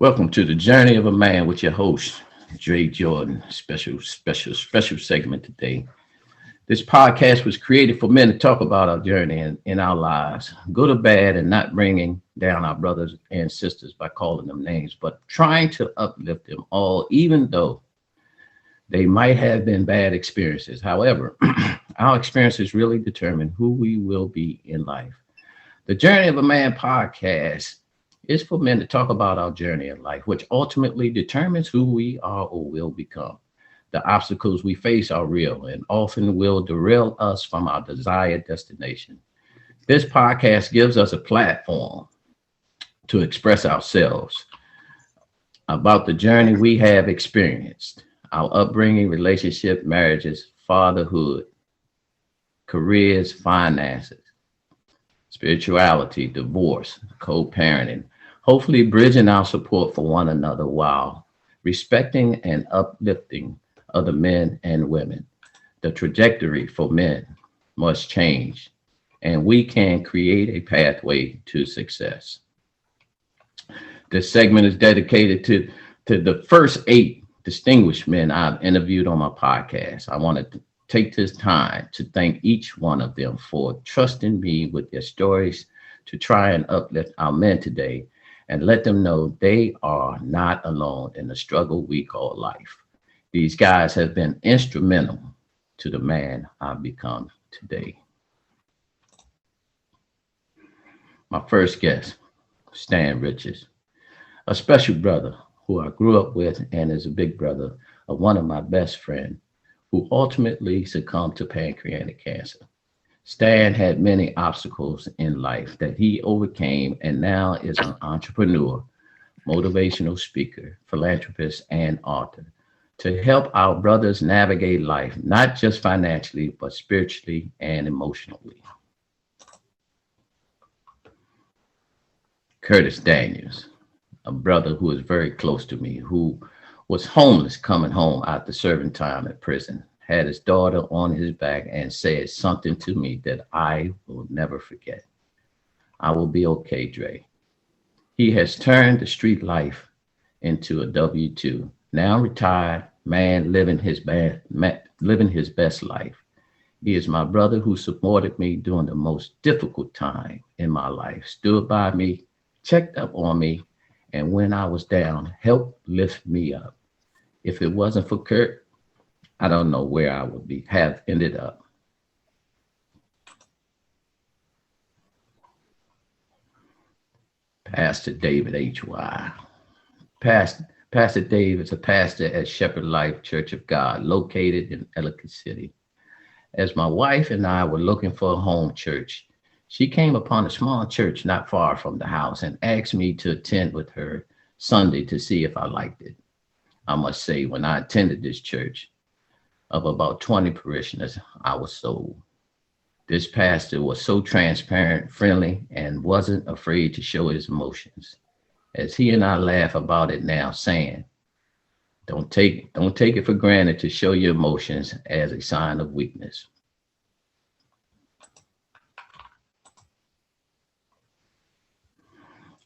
Welcome to the Journey of a Man with your host, Dre Jordan. Special segment today. This podcast was created for men to talk about our journey in our lives, good or bad, and not bringing down our brothers and sisters by calling them names, but trying to uplift them all, even though they might have been bad experiences. However, our experiences really determine who we will be in life. The Journey of a Man podcast is for men to talk about our journey in life, which ultimately determines who we are or will become. The obstacles we face are real and often will derail us from our desired destination. This podcast gives us a platform to express ourselves about the journey we have experienced, our upbringing, relationship, marriages, fatherhood, careers, finances, spirituality, divorce, co-parenting, hopefully bridging our support for one another while respecting and uplifting other men and women. The trajectory for men must change, and we can create a pathway to success. This segment is dedicated to the first 8 distinguished men I've interviewed on my podcast. I want to take this time to thank each one of them for trusting me with their stories to try and uplift our men today and let them know they are not alone in the struggle we call life. These guys have been instrumental to the man I've become today. My first guest, Stan Richards, a special brother who I grew up with and is a big brother of one of my best friends who ultimately succumbed to pancreatic cancer. Stan had many obstacles in life that he overcame and now is an entrepreneur, motivational speaker, philanthropist, and author to help our brothers navigate life, not just financially, but spiritually and emotionally. Curtis Daniels, a brother who is very close to me, who was homeless coming home after serving time at prison, had his daughter on his back and said something to me that I will never forget. I will be okay, Dre. He has turned the street life into a W-2, now retired man living his best life. He is my brother who supported me during the most difficult time in my life, stood by me, checked up on me, and when I was down, helped lift me up. If it wasn't for Kurt, I don't know where I would have ended up. Pastor David H.Y. Pastor Dave is a pastor at Shepherd Life Church of God, located in Ellicott City. As my wife and I were looking for a home church, she came upon a small church not far from the house and asked me to attend with her Sunday to see if I liked it. I must say, when I attended this church of about 20 parishioners, I was sold. This pastor was so transparent, friendly, and wasn't afraid to show his emotions. As he and I laugh about it now, saying, don't take it for granted to show your emotions as a sign of weakness.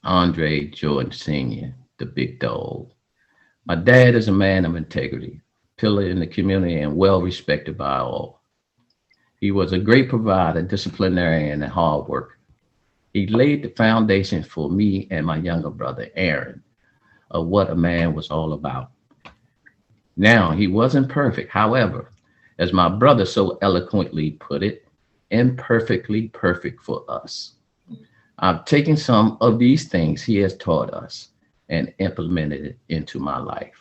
André Jordan Sr., the big dog. My dad is a man of integrity, pillar in the community, and well respected by all. He was a great provider, disciplinarian, and hard worker. He laid the foundation for me and my younger brother, Aaron, of what a man was all about. Now, he wasn't perfect. However, as my brother so eloquently put it, imperfectly perfect for us. I've taken some of these things he has taught us and implemented it into my life.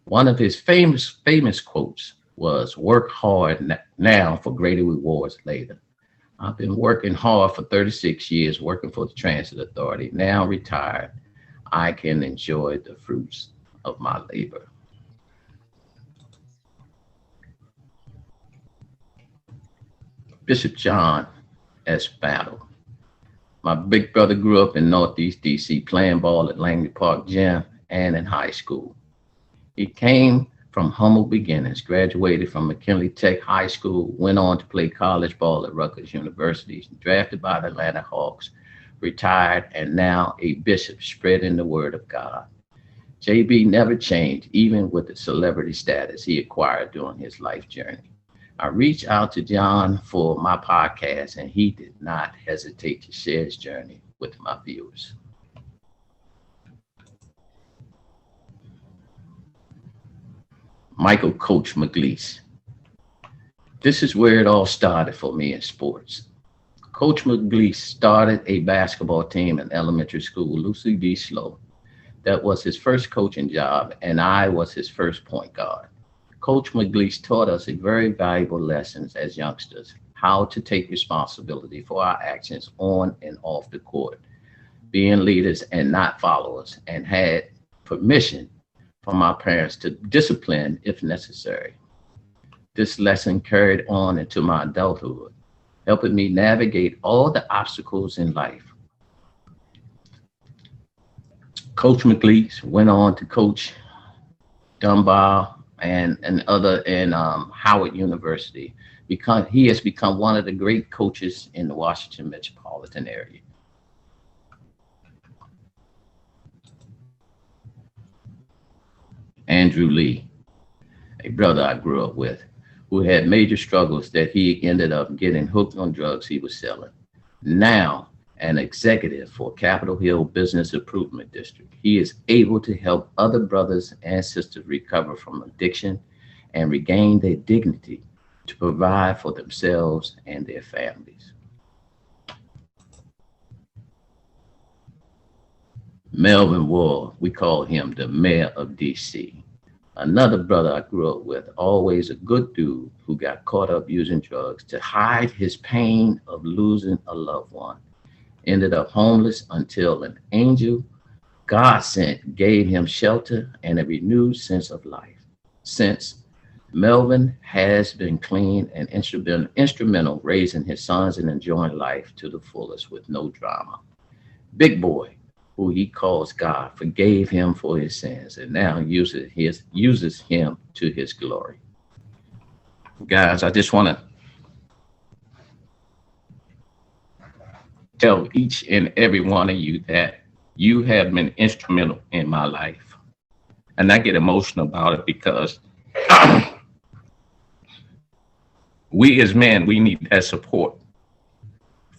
One of his famous quotes was, work hard now for greater rewards later. I've been working hard for 36 years, working for the Transit Authority. Now retired, I can enjoy the fruits of my labor. Bishop John S. Battle. My big brother grew up in Northeast DC, playing ball at Langley Park Gym and in high school. He came from humble beginnings, graduated from McKinley Tech High School, went on to play college ball at Rutgers University, drafted by the Atlanta Hawks, retired, and now a bishop spreading the word of God. JB never changed, even with the celebrity status he acquired during his life journey. I reached out to John for my podcast, and he did not hesitate to share his journey with my viewers. Michael Coach McGleese. This is where it all started for me in sports. Coach McGleese started a basketball team in elementary school, Lucy D. Slow. That was his first coaching job, and I was his first point guard. Coach McGleese taught us a very valuable lessons as youngsters, how to take responsibility for our actions on and off the court, being leaders and not followers, and had permission from our parents to discipline if necessary. This lesson carried on into my adulthood, helping me navigate all the obstacles in life. Coach McLeese went on to coach Dunbar and other in Howard University, because he has become one of the great coaches in the Washington metropolitan area. Andrew Lee, a brother I grew up with, who had major struggles that he ended up getting hooked on drugs he was selling. Now, an executive for Capitol Hill Business Improvement District, he is able to help other brothers and sisters recover from addiction and regain their dignity to provide for themselves and their families. Melvin Ward, we call him the mayor of DC. Another brother I grew up with, always a good dude who got caught up using drugs to hide his pain of losing a loved one. Ended up homeless until an angel God sent gave him shelter and a renewed sense of life. Since, Melvin has been clean and instrumental raising his sons and enjoying life to the fullest with no drama. Big Boy, who he calls God, forgave him for his sins and now uses him to his glory. Guys, I just want to tell each and every one of you that you have been instrumental in my life. And I get emotional about it because we as men, we need that support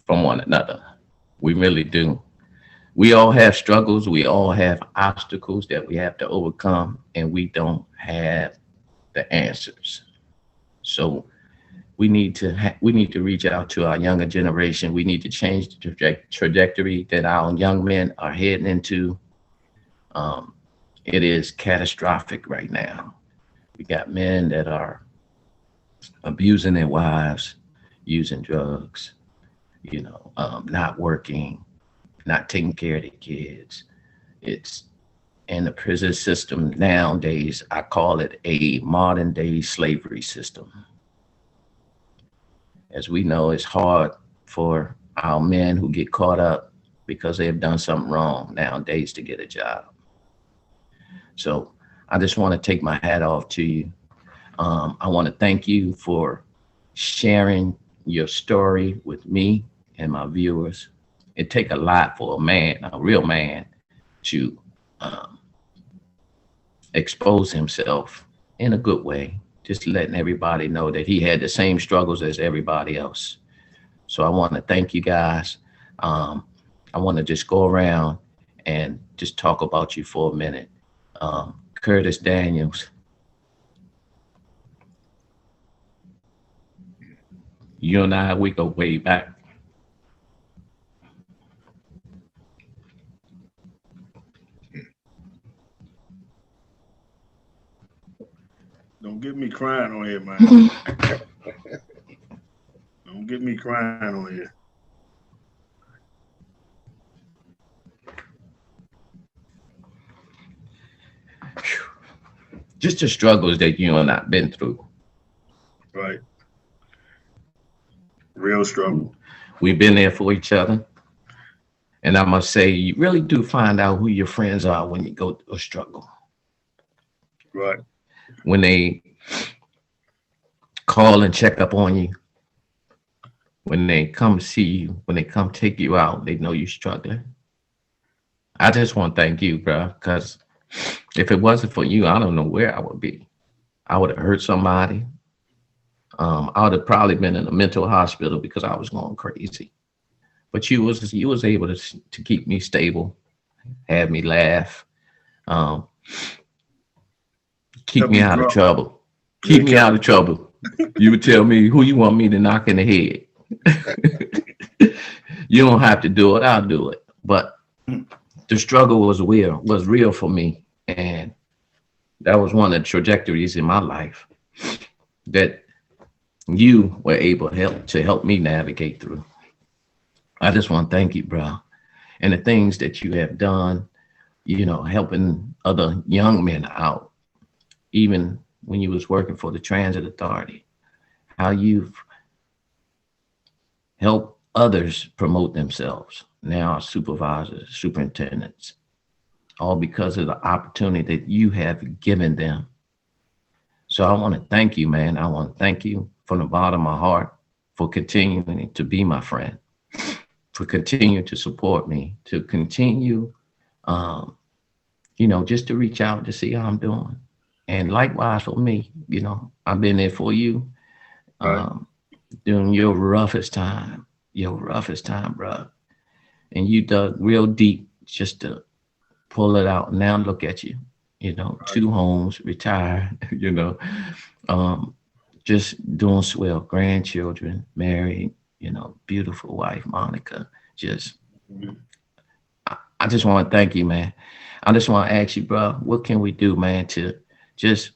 from one another. We really do. We all have struggles. We all have obstacles that we have to overcome, and we don't have the answers. So we need to reach out to our younger generation. We need to change the trajectory that our young men are heading into. It is catastrophic right now. We got men that are abusing their wives, using drugs, not working, not taking care of the kids. It's in the prison system nowadays. I call it a modern day slavery system. As we know, it's hard for our men who get caught up because they have done something wrong nowadays to get a job. So I just want to take my hat off to you. I want to thank you for sharing your story with me and my viewers. It takes a lot for a man, a real man, to expose himself in a good way, just letting everybody know that he had the same struggles as everybody else. So I want to thank you guys. I want to just go around and just talk about you for a minute. Curtis Daniels, you and I, we go way back. Don't get me crying on here, man. Don't get me crying on here. Just the struggles that you and I've been through. Right. Real struggle. We've been there for each other. And I must say, you really do find out who your friends are when you go through a struggle. Right. When they call and check up on you, when they come see you, when they come take you out, they know you're struggling. I just want to thank you, bro, because If it wasn't for you, I don't know where I would be. I would have hurt somebody. I would have probably been in a mental hospital because I was going crazy. But you was able to keep me stable, have me laugh, um, keep Help me you out of grow. trouble. Yeah, Keep me kept out you of trouble. You would tell me who you want me to knock in the head. You don't have to do it. I'll do it. But growing. the struggle was real for me, and that was one of the trajectories in my life that you were able to help me navigate through. I just want to thank you, bro, and the things that you have done. Helping other young men out, even when you was working for the transit authority. How you've helped others promote themselves. Now, supervisors, superintendents, all because of the opportunity that you have given them. So I want to thank you, man. I want to thank you from the bottom of my heart for continuing to be my friend, for continuing to support me, to continue, um, just to reach out to see how I'm doing. And likewise for me, I've been there for you Right. um, during your roughest time, bro. And you dug real deep just to pull it out. Now look at you, Right. 2 homes, retired, um, just doing swell, grandchildren, married, beautiful wife, Monica. Just, Mhm. I just want to thank you, man. I just want to ask you, bro, what can we do, man, to just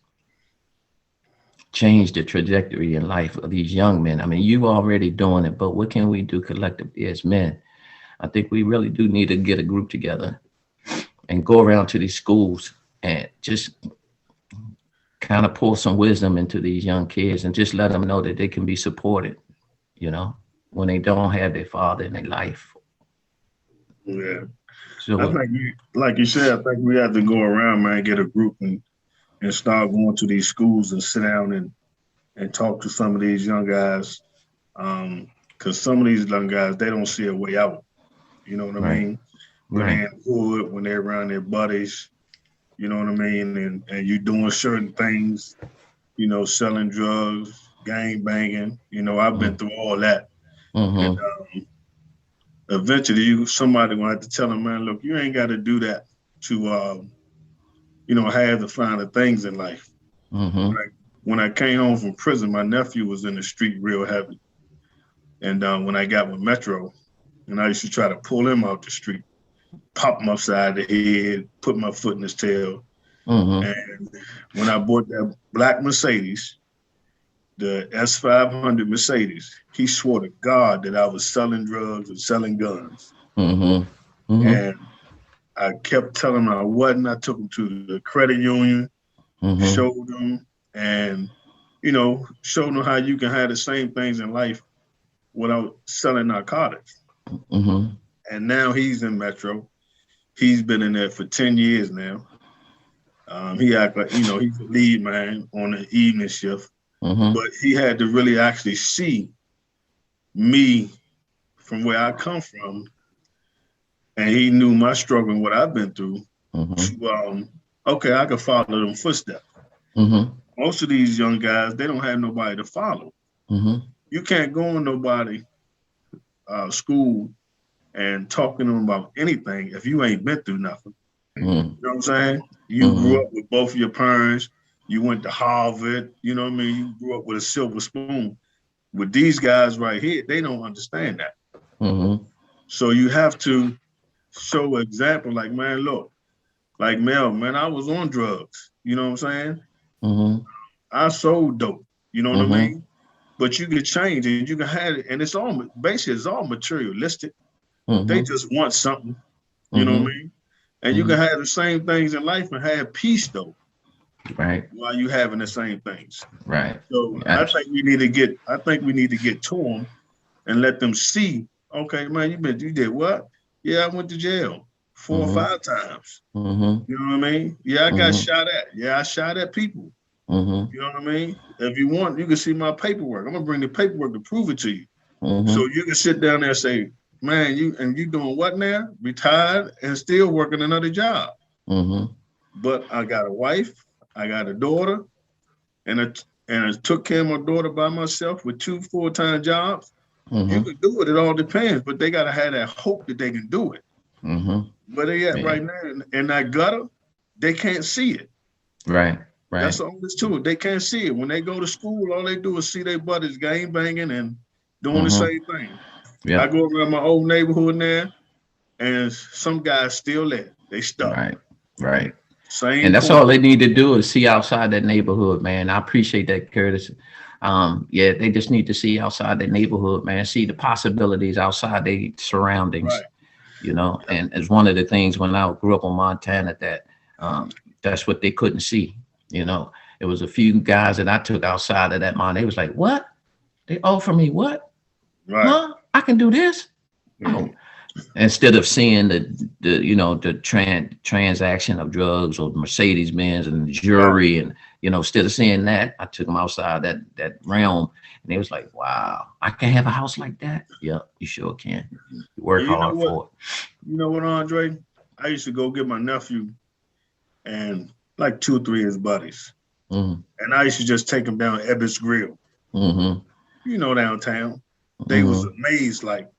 change the trajectory in life of these young men? I mean, you already doing it, but what can we do collectively as men? I think we really do need to get a group together and go around to these schools and just kind of pour some wisdom into these young kids and just let them know that they can be supported, you know, when they don't have their father in their life. Yeah. I So, think like you said, I think we have to go around, man, get a group and start going to these schools and sit down and talk to some of these young guys. Because some of these young guys, they don't see a way out. You know what I right, mean? When right. they're in hood, when they're around their buddies, you know what I mean? And you doing certain things, selling drugs, gang banging. I've been through all that. And Mm-hmm. eventually somebody gonna have to tell them, man, look, you ain't gotta do that to have the finer things in life. When Mm-hmm. I when I came home from prison, my nephew was in the street real heavy. And when I got with Metro, and I used to try to pull him out the street, pop him upside the head, put my foot in his tail. Mm-hmm. And when I bought that black Mercedes, the S500 Mercedes, he swore to God that I was selling drugs and selling guns. Mm-hmm. Mm-hmm. And I kept telling him I wasn't. I took him to the credit union, Mm-hmm. showed him, and showed him how you can have the same things in life without selling narcotics. Mm-hmm. And now he's in Metro. He's been in there for 10 years now. He act like, he's a lead man on the evening shift, Mm-hmm. but he had to really actually see me from where I come from, and he knew my struggle and what I've been through. Mm-hmm. To okay, I can follow them footsteps. Mm-hmm. Most of these young guys, they don't have nobody to follow. Mm-hmm. You can't go in nobody school and talking to them about anything if you ain't been through nothing. Mm-hmm. You know what I'm saying? You grew Mm-hmm. up with both of your parents. You went to Harvard. You know what I mean? You grew up with a silver spoon. With these guys right here, they don't understand that. Mm-hmm. So you have to show an example like, man, look, like Mel, man, I was on drugs. You know what I'm saying? Mm-hmm. I sold dope. You know what I Mm-hmm. mean? But you can change and you can have it. And it's all basically it's all materialistic. They Mm-hmm. just want something. You know what I Mm-hmm. mean? And you can Mm-hmm. have the same things in life and have peace though, Right. while you having the same things. Right. So Abs- I think we need to get to them and let them see, okay, man, you did what? Yeah, I went to jail 4 or 5 times. Mm-hmm. You know what I mean? Yeah, I got Mm-hmm. shot at. Yeah, I shot at people. Mm-hmm. You know what I mean? If you want, you can see my paperwork. I'm gonna bring the paperwork to prove it to you. So Mm-hmm. you can sit down there and say, man, you doing what now? Retired and still working another job. Mm-hmm. but I got a wife, I got a daughter, and I took care of my daughter by myself with 2 full-time jobs. You Mm-hmm. can do it. It all depends, but they gotta have that hope that they can do it. Mm-hmm. Where they at Yeah. right now in that gutter, they can't see it. Right. That's Right. the only truth. They can't see it. When they go to school, all they do is see their buddies game banging and doing the Mm-hmm. same thing. I Yep. go around my old neighborhood now, and some guys still there. They stuck. Right. Right. And Same that's all corner. they need to do is see outside that neighborhood, man. I appreciate that, Curtis. Yeah, they just need to see outside their neighborhood, man. See the possibilities outside their surroundings, Right. you know. Yep. And it's one of the things when I grew up in Montana that that's what they couldn't see. You know, it was a few guys that I took outside of that mine. They was like, "What? They offer me what? Right. Huh? I can do this? Mhm. Oh, instead of seeing the you know the transaction of drugs or Mercedes Benz and Right. jewelry and instead of seeing that, I took them outside that realm, and they was like, wow, I can have a house like that. Yeah, you sure can. You work And you know hard what? for You know what, Andre? I used to go get my nephew and like 2 or 3 of his buddies. it. Mm-hmm. And I used to just take him down Ebbets Grill, Mm-hmm. downtown. They was Mm-hmm. amazed, like,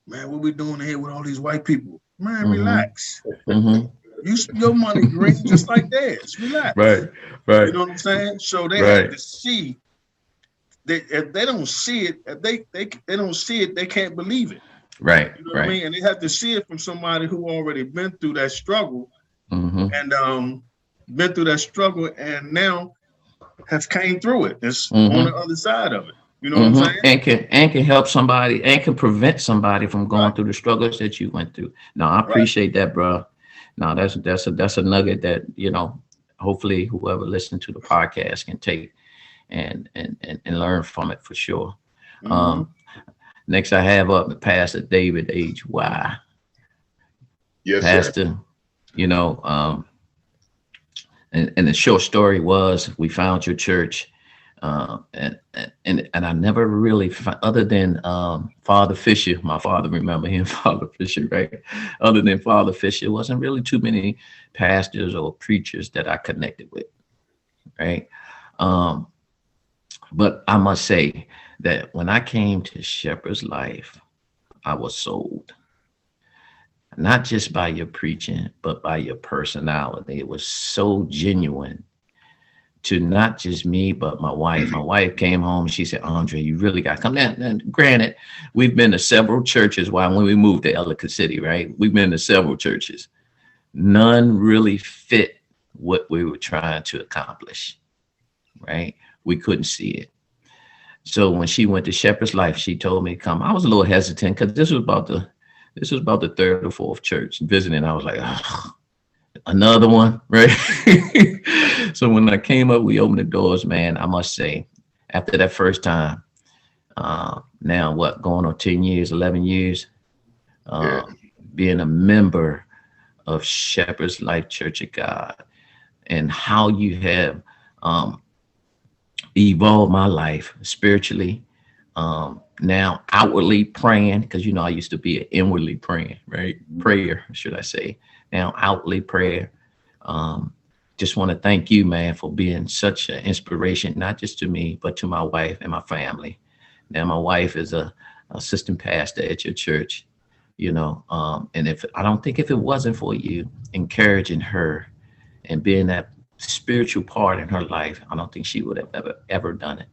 man, what we doing here with all these white people? Man, Mm-hmm. relax. Mm-hmm. Your money green just like theirs. Right. Relax. You Right. know what I'm saying? So they have Right. to see that if they don't see it, if they don't see it, they can't believe it. Right. You know what I Right. mean? And they have to see it from somebody who already been through that struggle Mm-hmm. and been through that struggle and now have came through it. It's on the Mm-hmm. other side of it. You know what I'm Mm-hmm. saying? And can help somebody and can prevent somebody from Right, going through the struggles that you went through. No, I right. appreciate that, bro. No, that's a nugget that hopefully whoever listened to the podcast can take and learn from it for sure. Mm-hmm. Um, Next I have up Pastor David H. Y. Yes, sir. Pastor, you know, um, and the short story was we found your church, and I never really other than Father Fisher, my father, remember him, Father Fisher, right? Other than Father Fisher, wasn't really too many pastors or preachers that I connected with, right? Um, but I must say that when I came to Shepherd's Life, I was sold. Not just by your preaching, but by your personality. It was so genuine to not just me, but my wife. My wife came home and she said, Andre, you really got to come down. And granted, we've been to several churches while when we moved to Ellicott City, right? We've been to several churches. None really fit what we were trying to accomplish, right? We couldn't see it. So when she went to Shepherd's Life, she told me to come. I was a little hesitant because this was about the third or fourth church visiting. I was like, oh, another one, right? So when I came up, we opened the doors, man. I must say, after that first time, now what, going on 10 years, 11 years, Yeah. uh, being a member of Shepherd's Life Church of God, and how you have um, evolved my life spiritually. Now outwardly praying, because I used to be an inwardly praying, right? Prayer, should I say. Now outwardly prayer. Um, just want to thank you, man, for being such an inspiration, not just to me, but to my wife and my family. Now my wife is a assistant pastor at your church, and if I don't think if it wasn't for you encouraging her and being that spiritual part in her life, I don't think she would have ever done it.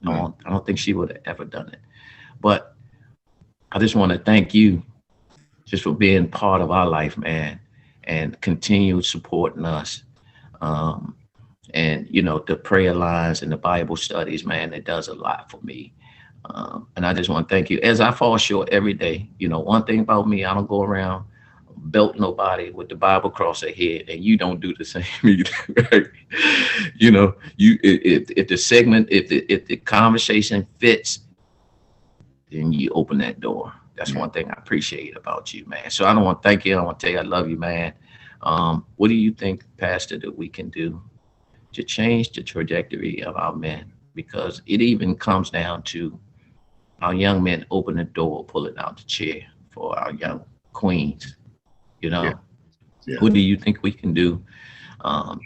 Mm. I don't think she would have ever done it. But I just want to thank you just for being part of our life, man, and continue supporting us. Um, and the prayer lines and the Bible studies, man, it does a lot for me. And I just want to thank you. As I fall short every day, one thing about me, I don't go around belt nobody with the Bible across their head, and you don't do the same either. Right? If the segment, if the conversation fits, then you open that door. That's Mm. one thing I appreciate about you, man. So I don't want to thank you. I want to tell you I love you, man. What do you think, Pastor, that we can do to change the trajectory of our men? Because it even comes down to our young men open the door, pulling out the chair for our young queens. You Yeah. know, Yeah. what do you think we can do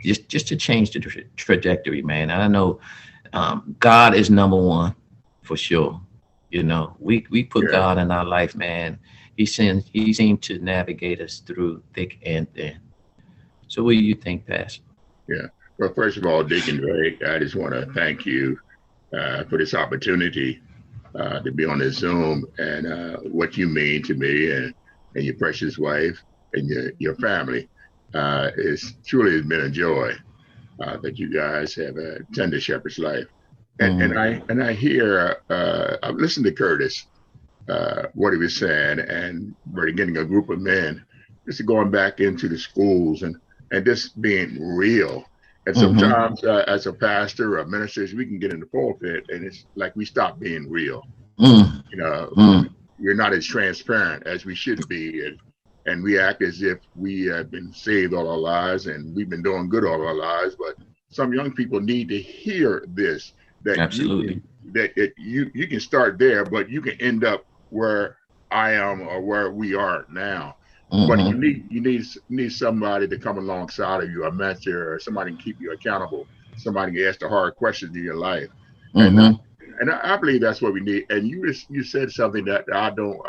just to change the trajectory, man. And I know God is number one for sure. You know, we put Yeah. God in our life, man. He seemed to navigate us through thick and thin. So what do you think, Pastor? Yeah. Well, first of all, Deacon Drake, I just want to thank you for this opportunity to be on this Zoom and what you mean to me and your precious wife and your family. It's truly has been a joy that you guys have a tender shepherd's life. And I hear I've listened to Curtis what he was saying, and we're getting a group of men just going back into the schools and just being real. And sometimes as a pastor or ministers, we can get in the pulpit and it's like we stop being real. Mm, You know, mm, we're not as transparent as we should be. And we act as if we have been saved all our lives and we've been doing good all our lives. But some young people need to hear this, that absolutely. you can start there, but you can end up where I am or where we are now. But Mm-hmm. you need somebody to come alongside of you, a mentor, or somebody to keep you accountable, somebody to ask the hard questions in your life. And Mm-hmm. and I believe that's what we need. And you said something that I don't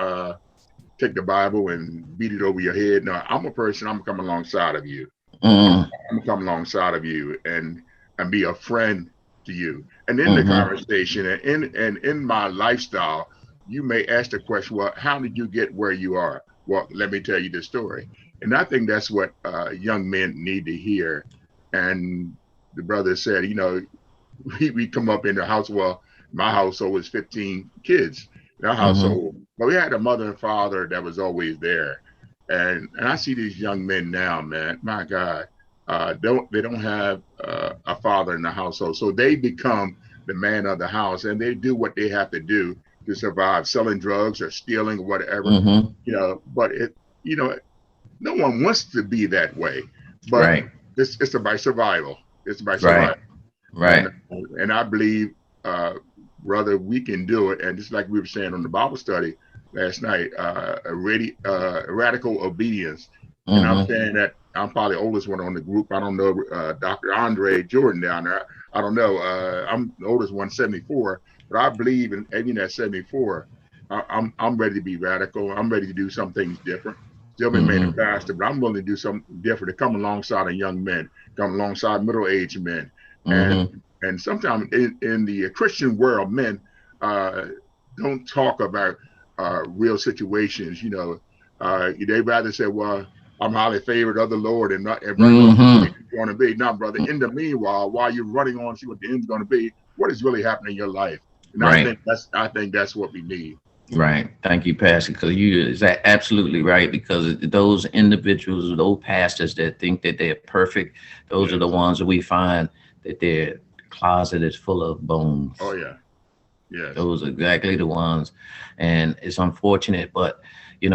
take the Bible and beat it over your head. No, I'm a person. I'm coming alongside of you. I'm Mm-hmm. gonna come alongside of you and be a friend to you. And in the Mm-hmm. conversation and in my lifestyle, you may ask the question, well, how did you get where you are? Well, let me tell you the story. And I think that's what young men need to hear. And the brother said, you know, we come up in the house. Well, my household was 15 kids in our Mm-hmm. household, but we had a mother and father that was always there. And I see these young men now, man. My God, they don't have a father in the household, so they become the man of the house, and they do what they have to do to survive, selling drugs or stealing or whatever, Mm-hmm. you know. But you know, no one wants to be that way, but Right. it's about survival. It's about Right. survival. Right. And I believe, brother, we can do it. And just like we were saying on the Bible study last night, radical obedience. And I'm Mm-hmm. saying that I'm probably the oldest one on the group. I don't know Dr. Andre Jordan down there. I don't know. I'm the oldest one, 74. But I believe in even at 74, I'm ready to be radical. I'm ready to do some things different. Still remain a Mm-hmm. pastor, but I'm willing to do something different to come alongside of young men, come alongside middle-aged men. And Mm-hmm. and sometimes in the Christian world, men don't talk about real situations. You know, they rather say, "Well, I'm highly favored of the Lord," and running on Mm-hmm. what it's going to be. Now, brother, in the meanwhile, while you're running on to see what the end's going to be, what is really happening in your life? And Right. I think that's what we need. Right. Thank you, Pastor. Because you is that absolutely right. Because those individuals, those pastors that think that they're perfect, those are the Yes. ones that we find that their closet is full of bones. Oh yeah. Yes. Those are exactly the ones, and it's unfortunate, but it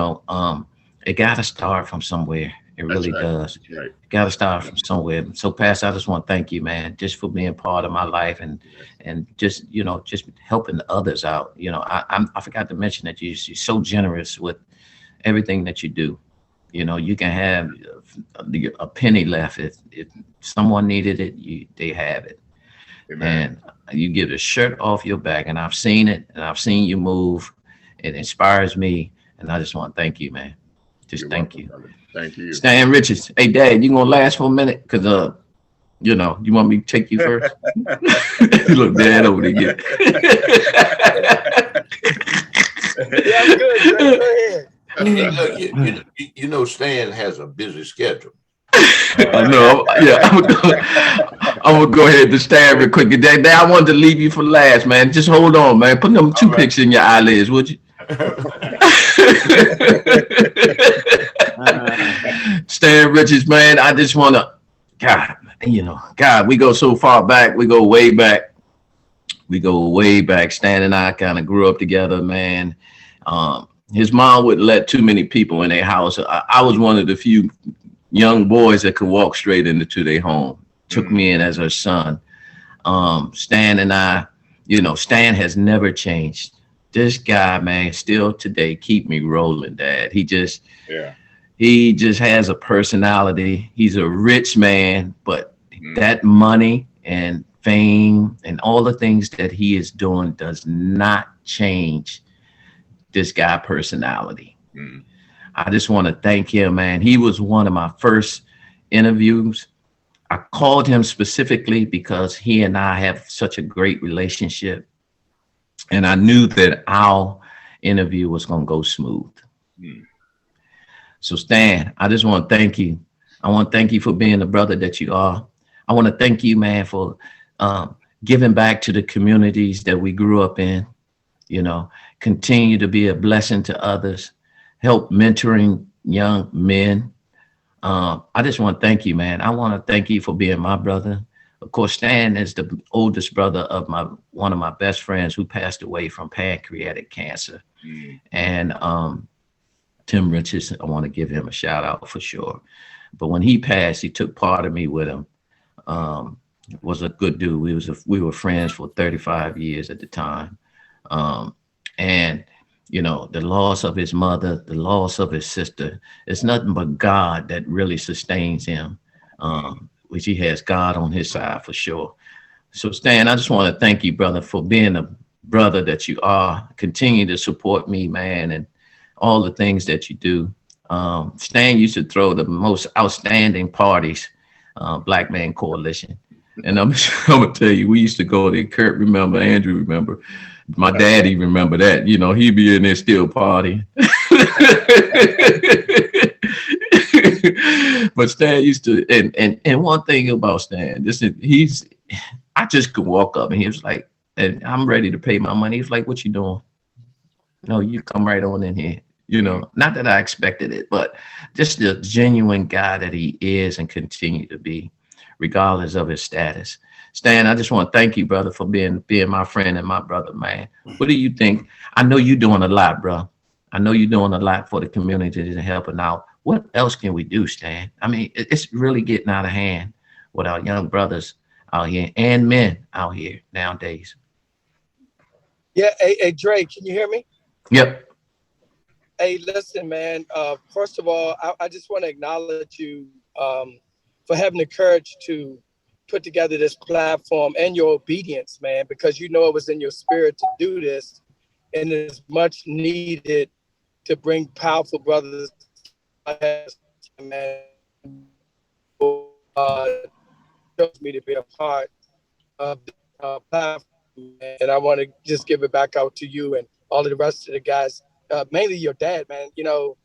got to start from somewhere. It That's really right. does. That's right. Got to start from somewhere. So, Pastor, I just want to thank you, man, just for being part of my life Yes. and just just helping others out. I forgot to mention that you're so generous with everything that you do. You can have a penny left if someone needed it. They have it, Amen. and you get a shirt off your back. And I've seen it, and I've seen you move. It inspires me, and I just want to thank you, man. Just You're thank welcome, you. brother. Thank you. Stan Richards. Hey, Dad, you gonna last for a minute? Cause you want me to take you first? Look, Dad over there. Yeah, I'm good. Drake. Go ahead. Look, you know, Stan has a busy schedule. I know. Yeah, I'm gonna go ahead to Stan real quick. Dad, I wanted to leave you for last, man. Just hold on, man. Put them two picks in your eyelids, would you? Stan Richards, man. I just want to, God, we go so far back. We go way back. Stan and I kind of grew up together, man. His mom wouldn't let too many people in their house. I was one of the few young boys that could walk straight into their home. Took me in as her son. Stan and I, Stan has never changed. This guy, man, still today keep me rolling, Dad. He just, He just has a personality. He's a rich man, but that money and fame and all the things that he is doing does not change this guy personality. I just want to thank him, man. He was one of my first interviews. I called him specifically because he and I have such a great relationship. And I knew that our interview was going to go smooth. So Stan, I just want to thank you. I want to thank you for being the brother that you are. I want to thank you, man, for giving back to the communities that we grew up in. You know, continue to be a blessing to others, help mentoring young men. I just want to thank you, man. I want to thank you for being my brother. Of course, Stan is the oldest brother of one of my best friends who passed away from pancreatic cancer. And Tim Richards, I want to give him a shout out for sure. But when he passed, he took part of me with him. Was a good dude. We were friends for 35 years at the time. And you know, the loss of his mother, the loss of his sister, it's nothing but God that really sustains him. Which he has God on his side for sure. So Stan, I just want to thank you, brother, for being the brother that you are. Continue to support me, man, and all the things that you do. Stan used to throw the most outstanding parties, Black Man Coalition. And I'm gonna tell you, we used to go there. Kurt remember, Andrew remember, my daddy remember that. You know, he'd be in there still partying. But Stan used to, and one thing about Stan, I just could walk up and he was like, and I'm ready to pay my money. He's like, what you doing? No, you come right on in here. You know, not that I expected it, but just the genuine guy that he is and continue to be, regardless of his status. Stan, I just want to thank you, brother, for being my friend and my brother, man. What do you think? I know you're doing a lot, bro. I know you're doing a lot for the community and helping out. What else can we do, Stan? I mean, it's really getting out of hand with our young brothers out here and men out here nowadays. Yeah, hey, Dre, can you hear me? Yep. Hey, listen, man. First of all, I just want to acknowledge you for having the courage to put together this platform and your obedience, man, because you know it was in your spirit to do this, and it's much needed to bring powerful brothers, man. Chose me to be a part of the platform, and I want to just give it back out to you and all of the rest of the guys, mainly your dad, man. You know,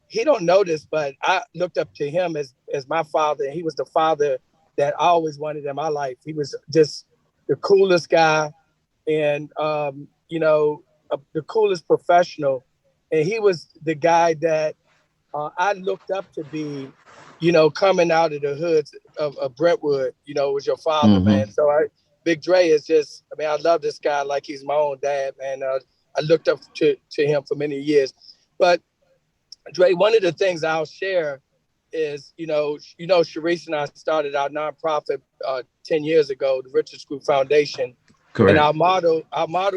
he don't know this, but I looked up to him as my father, and he was the father that I always wanted in my life. He was just the coolest guy, and you know, the coolest professional, and he was the guy that I looked up to be, you know, coming out of the hoods of Brentwood. You know, was your father, man. So Big Dre is just, I mean, I love this guy like he's my own dad, man. I looked up to him for many years. But Dre, one of the things I'll share is, Sharice and I started our nonprofit 10 years ago, the Richards Group Foundation. Correct. And our motto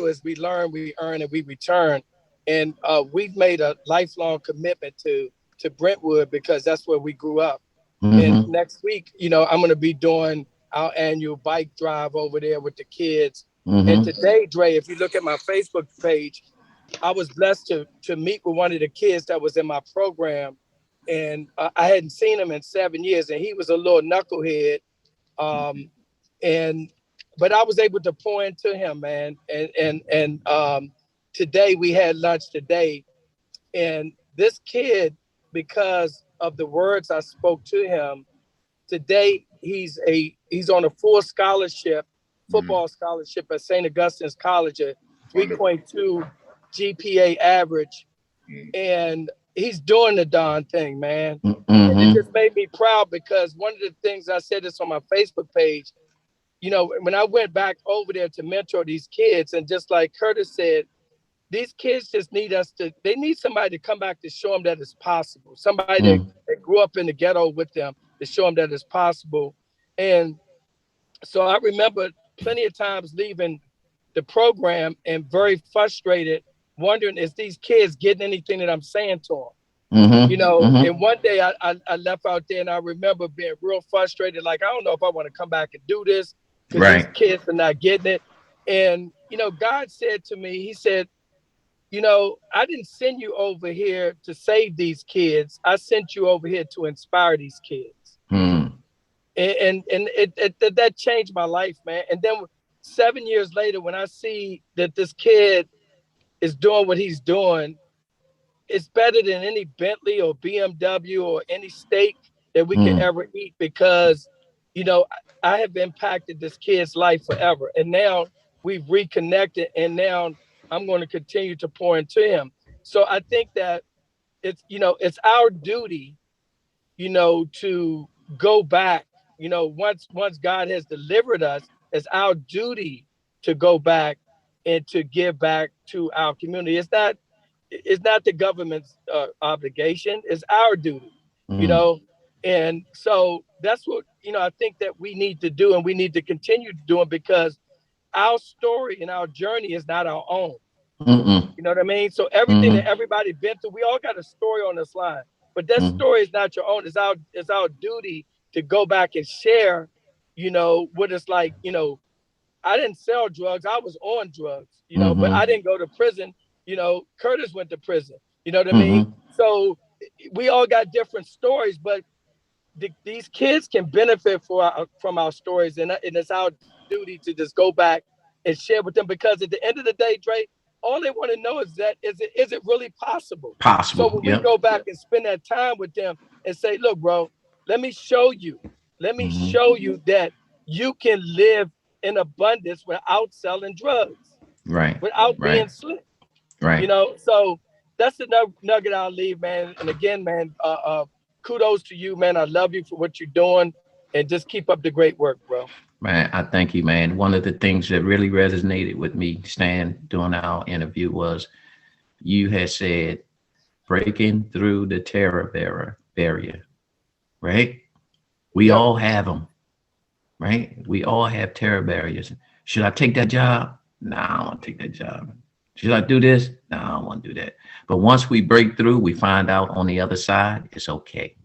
is we learn, we earn, and we return. And we've made a lifelong commitment to Brentwood because that's where we grew up. And next week, I'm going to be doing our annual bike drive over there with the kids. And today, Dre, if you look at my Facebook page, I was blessed to meet with one of the kids that was in my program. And I hadn't seen him in 7 years, and he was a little knucklehead. But I was able to pour into him, man. And today we had lunch today, and this kid, because of the words I spoke to him, today he's on a full scholarship, football scholarship at St. Augustine's College, a 3.2 GPA average, and he's doing the darn thing, man. And it just made me proud because one of the things I said this on my Facebook page, when I went back over there to mentor these kids, and just like Curtis said, these kids just need they need somebody to come back to show them that it's possible. Somebody that grew up in the ghetto with them to show them that it's possible. And so I remember plenty of times leaving the program and very frustrated, wondering, is these kids getting anything that I'm saying to them? You know, and one day I left out there and I remember being real frustrated. Like, I don't know if I want to come back and do this because these kids are not getting it. And, you know, God said to me, he said, you know, I didn't send you over here to save these kids. I sent you over here to inspire these kids. And that changed my life, man. And then 7 years later, when I see that this kid is doing what he's doing, it's better than any Bentley or BMW or any steak that we could ever eat, because, you know, I have impacted this kid's life forever. And now we've reconnected, and now I'm going to continue to pour into him. So I think that it's, you know, it's our duty, you know, to go back, you know, once God has delivered us, it's our duty to go back and to give back to our community. It's not the government's obligation. It's our duty, you know? And so that's what, you know, I think that we need to do, and we need to continue doing, because our story and our journey is not our own. You know what I mean? So everything that everybody been through, we all got a story on this line, but that story is not your own. It's our duty to go back and share, you know, what it's like. You know, I didn't sell drugs. I was on drugs, you know, but I didn't go to prison. You know, Curtis went to prison. You know what I mean? So we all got different stories, but these kids can benefit from our stories, and it's our duty to just go back and share with them, because at the end of the day, Dre, all they want to know is it really possible? So when we go back and spend that time with them and say, look, bro, let me show you that you can live in abundance without selling drugs, without being slick. You know, so that's the nugget I'll leave, man. And again, man, kudos to you, man. I love you for what you're doing, and just keep up the great work, bro. Man, I thank you, man. One of the things that really resonated with me, Stan, during our interview was you had said breaking through the terror barrier, right? We all have them, right? We all have terror barriers. Should I take that job? No, I don't want to take that job. Should I do this? No, I don't want to do that. But once we break through, we find out on the other side, it's okay,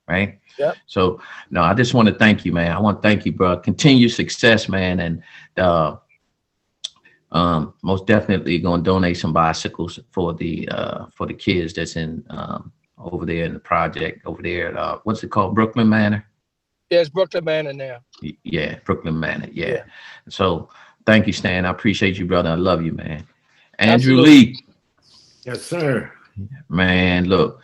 right? So, no, I just want to thank you, man. I want to thank you, bro. Continue success, man. And most definitely going to donate some bicycles for the kids that's in over there in the project over there. What's it called? Brooklyn Manor? Yeah, it's Brooklyn Manor now. Yeah, Brooklyn Manor. Yeah. So thank you, Stan. I appreciate you, brother. I love you, man. Andrew Lee. Yes, sir. Man, look.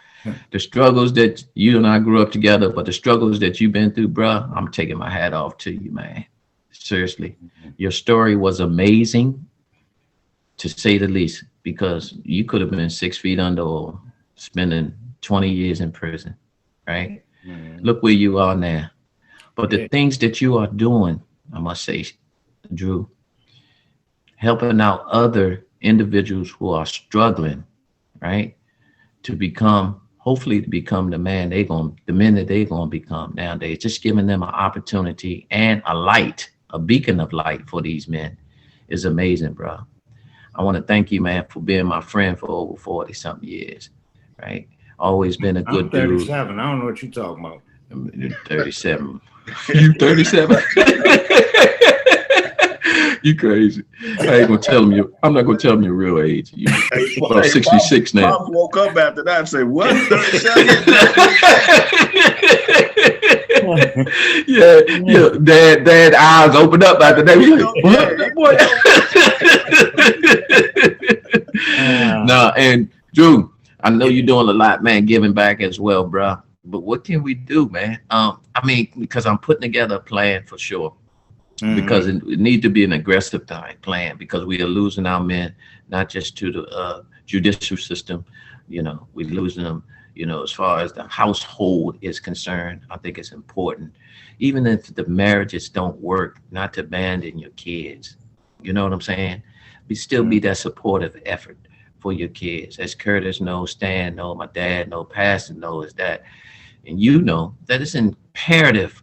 The struggles that you and I grew up together, but the struggles that you've been through, bro, I'm taking my hat off to you, man. Seriously. Your story was amazing, to say the least, because you could have been 6 feet under or spending 20 years in prison, right? Look where you are now. But the things that you are doing, I must say, Drew, helping out other individuals who are struggling, right, to become, hopefully to become the men that they're gonna become nowadays. Just giving them an opportunity and a light, a beacon of light for these men is amazing, bro. I want to thank you, man, for being my friend for over 40-something years, right? Always been a good dude. 37. I don't know what you're talking about. 37. You 37? You crazy. I ain't gonna tell him I'm not gonna tell him your real age. You about 66 now. Pop woke up after that and say, what? 37? Yeah. Dad eyes opened up after that. He's like, what? No, and Drew, I know you're doing a lot, man, giving back as well, bro. But what can we do, man? I mean, because I'm putting together a plan for sure. Because it needs to be an aggressive plan, because we are losing our men, not just to the judicial system, you know, we're losing them, you know, as far as the household is concerned. I think it's important, even if the marriages don't work, not to abandon your kids. You know what I'm saying? Be that supportive effort for your kids. As Curtis knows, Stan knows, my dad knows, Pastor knows that, and you know that it's imperative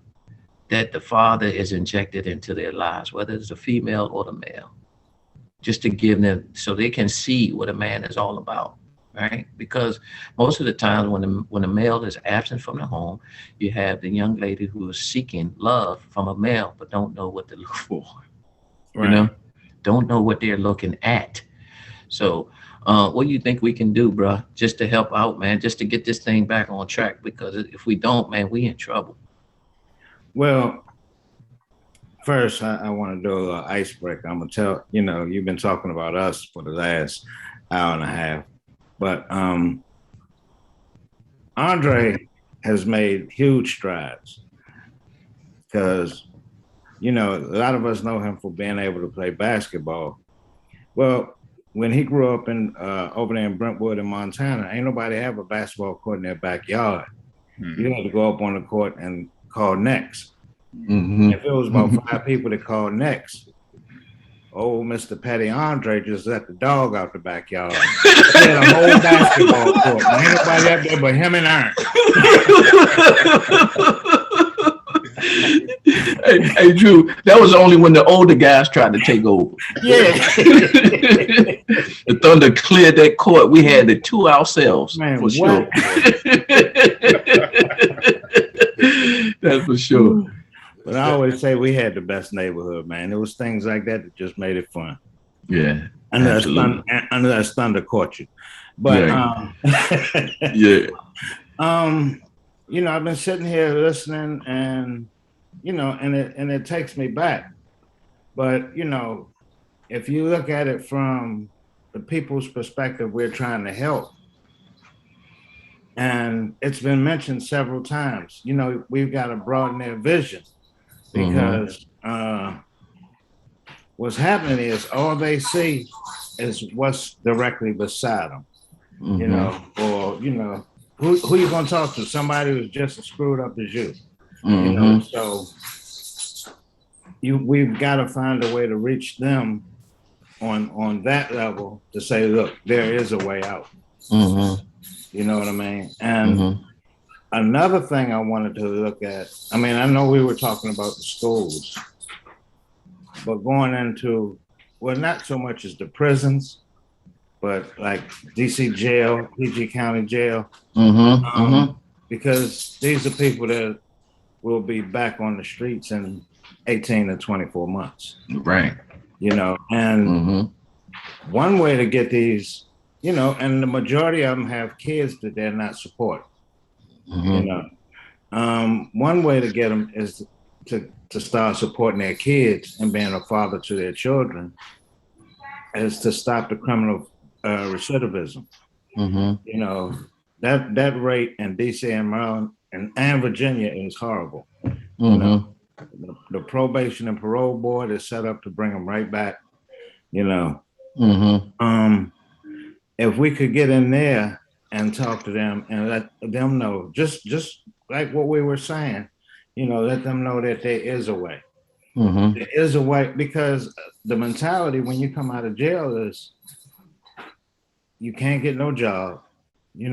that the father is injected into their lives, whether it's the female or the male, just to give them, so they can see what a man is all about. right? Because most of the times when the male is absent from the home, you have the young lady who is seeking love from a male, but don't know what to look for. You Right. know, don't know what they're looking at. So, what do you think we can do, bro, just to help out, man, just to get this thing back on track? Because if we don't, man, we in trouble. Well, first, I want to do a little icebreaker. I'm gonna tell you've been talking about us for the last hour and a half, but Andre has made huge strides because a lot of us know him for being able to play basketball. Well, when he grew up in over there in Brentwood in Montana, ain't nobody have a basketball court in their backyard. You had to go up on the court and call next. Mm-hmm. If it was about 5 people that called next, old Mr. Petty Andre just let the dog out the backyard. He had a whole basketball court. Ain't nobody up there but him and Aaron. Hey, Drew, that was only when the older guys tried to take over. Yeah. The Thunder cleared that court. We had the two ourselves. Man, for what? sure. That's for sure. But I always say we had the best neighborhood, man. There was things like that that just made it fun. Yeah. Unless Thunder caught you. But yeah. I've been sitting here listening and and it takes me back. But if you look at it from the people's perspective, we're trying to help. And it's been mentioned several times, we've got to broaden their vision because what's happening is all they see is what's directly beside them, or, who you going to talk to? Somebody who's just as screwed up as you, so we've got to find a way to reach them on that level to say, look, there is a way out. You know what I mean? And another thing I wanted to look at, I know we were talking about the schools, but going into, well, not so much as the prisons, but like DC jail, PG County jail, because these are people that will be back on the streets in 18 to 24 months. Right. And one way to get these, and the majority of them have kids that they're not supporting. One way to get them is to start supporting their kids and being a father to their children is to stop the criminal recidivism. That rate in DC and Maryland and Virginia is horrible. The probation and parole board is set up to bring them right back. If we could get in there and talk to them and let them know, just like what we were saying, let them know that there is a way. There is a way, because the mentality when you come out of jail is you can't get no job. You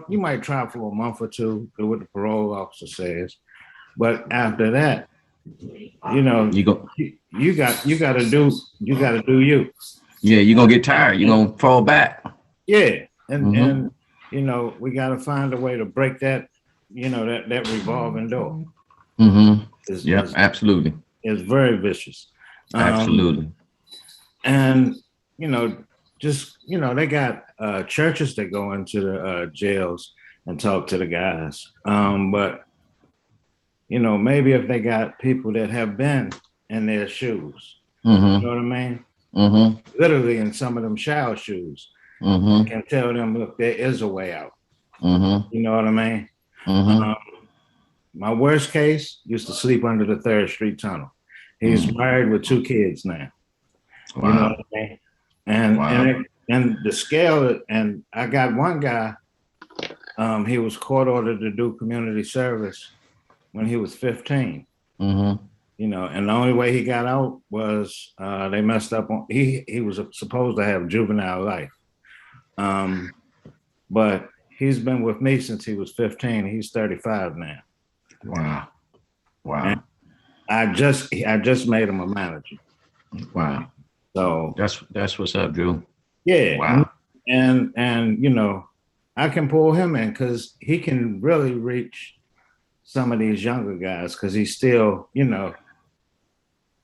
might try for a month or two, do what the parole officer says, but after that, you got to do you. Yeah, you're gonna get tired. You're gonna fall back. Yeah, and we got to find a way to break that, that revolving door. Absolutely. It's very vicious. Absolutely. And they got churches that go into the jails and talk to the guys. But maybe if they got people that have been in their shoes, you know what I mean? Literally in some of them shower shoes, can tell them, look, there is a way out. You know what I mean? My worst case used to sleep under the 3rd Street Tunnel. He's married with 2 kids now. Wow. You know what I mean? And the scale, and I got one guy, he was court ordered to do community service when he was 15. And the only way he got out was they messed up on, he was supposed to have juvenile life. But he's been with me since he was 15. He's 35 now. Wow. And I just made him a manager. Wow. So that's what's up, Drew. Yeah. Wow. and you know, I can pull him in because he can really reach some of these younger guys because he's still, you know,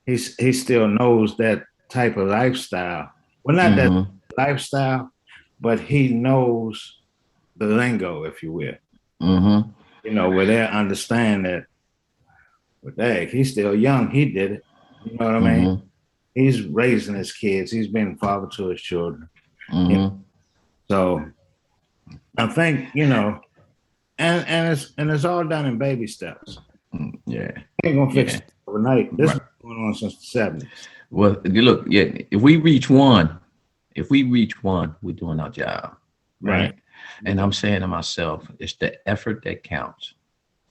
he still knows that type of lifestyle. Well, not that lifestyle, but he knows the lingo, if you will. You know, where they understand that, well, dang, he's still young. He did it. You know what I mean? He's raising his kids. He's been father to his children. You know? So I think, you know, and it's all done in baby steps. Yeah. Ain't gonna fix it overnight. This has been going on since the 70s. Well, look, yeah, if we reach one, we're doing our job. Right. And I'm saying to myself, it's the effort that counts.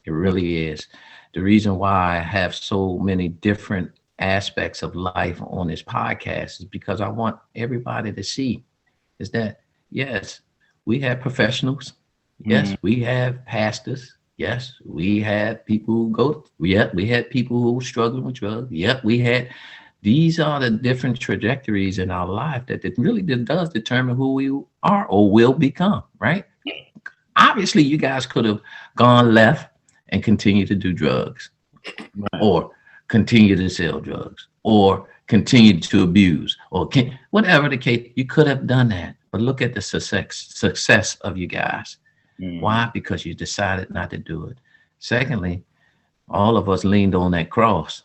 It really is. The reason why I have so many different aspects of life on this podcast is because I want everybody to see is that, yes, we have professionals. Yes, we have pastors. Yes, we had people who go. Yep, we had people who were struggling with drugs. Yep, we had. These are the different trajectories in our life that it really does determine who we are or will become. Right. Obviously, you guys could have gone left and continued to do drugs, or continue to sell drugs, or continue to abuse, or whatever the case. You could have done that, but look at the success of you guys. Why? Because you decided not to do it. Secondly, all of us leaned on that cross,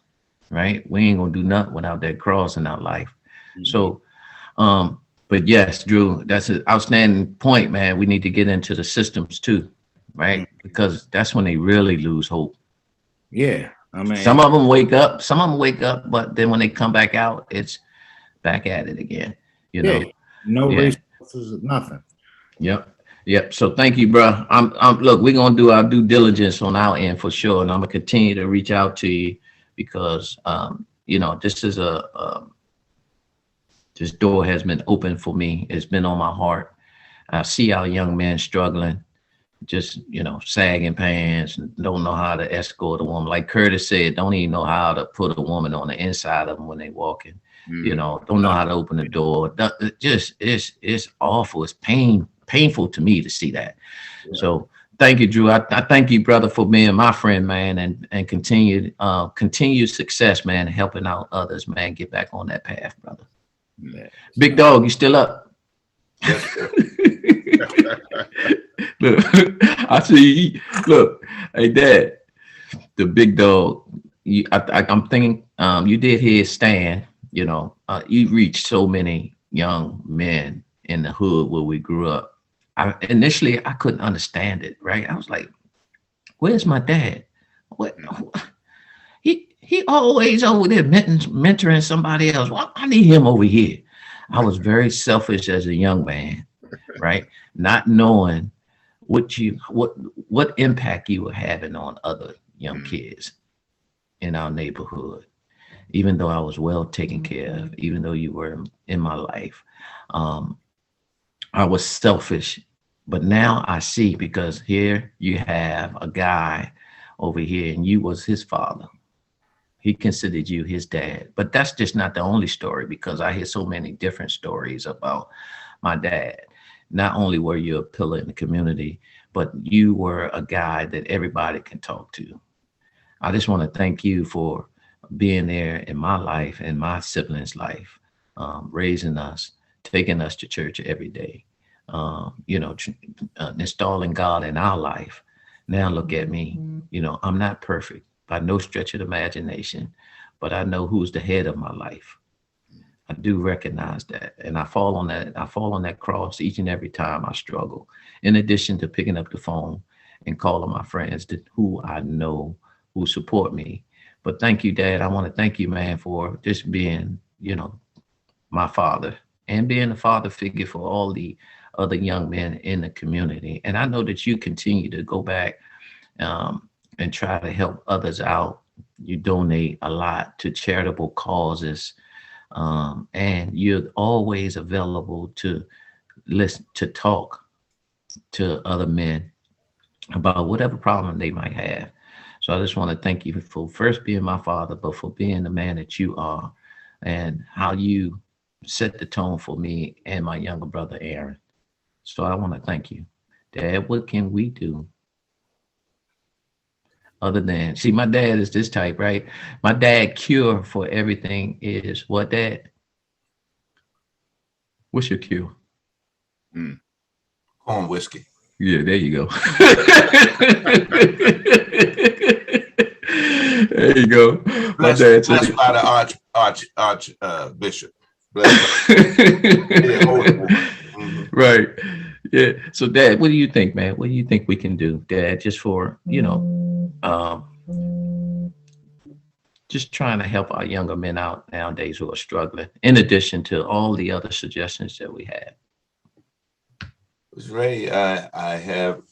right? We ain't gonna do nothing without that cross in our life. So, but yes, Drew, that's an outstanding point, man. We need to get into the systems too, right? Because that's when they really lose hope. Yeah, I mean, some of them wake up, but then when they come back out, it's back at it again. You know, no resources, nothing. Yep. So thank you, bro. Look, we're gonna do our due diligence on our end for sure, and I'm gonna continue to reach out to you because you know, this is this door has been open for me. It's been on my heart. I see our young men struggling, just, you know, sagging pants and don't know how to escort a woman. Like Curtis said, don't even know how to put a woman on the inside of them when they walking. You know, don't know how to open the door. Just it's awful. It's painful to me to see that. So thank you, Drew. I thank you, brother, for being my friend, man, and continued success, man, helping out others, man, get back on that path, brother. Big dog, you still up? Yes, sir. Look, I see. Look, hey, Dad, the big dog. I'm thinking, you did his stand. You know, you reached so many young men in the hood where we grew up. Initially, I couldn't understand it. Right? I was like, "Where's my dad? What? He always over there mentoring somebody else. Well, I need him over here." I was very selfish as a young man, right? Not knowing what impact you were having on other young kids in our neighborhood. Even though I was well taken care of, even though you were in my life, I was selfish. But now I see, because here you have a guy over here and you was his father. He considered you his dad. But that's just not the only story, because I hear so many different stories about my dad. Not only were you a pillar in the community, but you were a guy that everybody can talk to. I just want to thank you for being there in my life and my siblings' life, raising us, taking us to church every day, you know, installing God in our life. Now look at me. You know, I'm not perfect by no stretch of the imagination, but I know who's the head of my life. I do recognize that. And I fall on that cross each and every time I struggle, in addition to picking up the phone and calling my friends who I know who support me. But thank you, Dad. I want to thank you, man, for just being, you know, my father and being a father figure for all the other young men in the community. And I know that you continue to go back and try to help others out. You donate a lot to charitable causes, and you're always available to listen, to talk to other men about whatever problem they might have. So I just want to thank you for first being my father, but for being the man that you are, and how you set the tone for me and my younger brother, Aaron. So I want to thank you. Dad, what can we do other than, see, my dad is this type, right? My dad cure for everything is what, Dad? What's your cure? Corn whiskey. Yeah, there you go. There you go. My dad said, Blessed by the archbishop. Blessed by the holy woman. Right. Yeah. So, Dad, what do you think, man? What do you think we can do, Dad, just for, just trying to help our younger men out nowadays who are struggling, in addition to all the other suggestions that we had? Ray, I have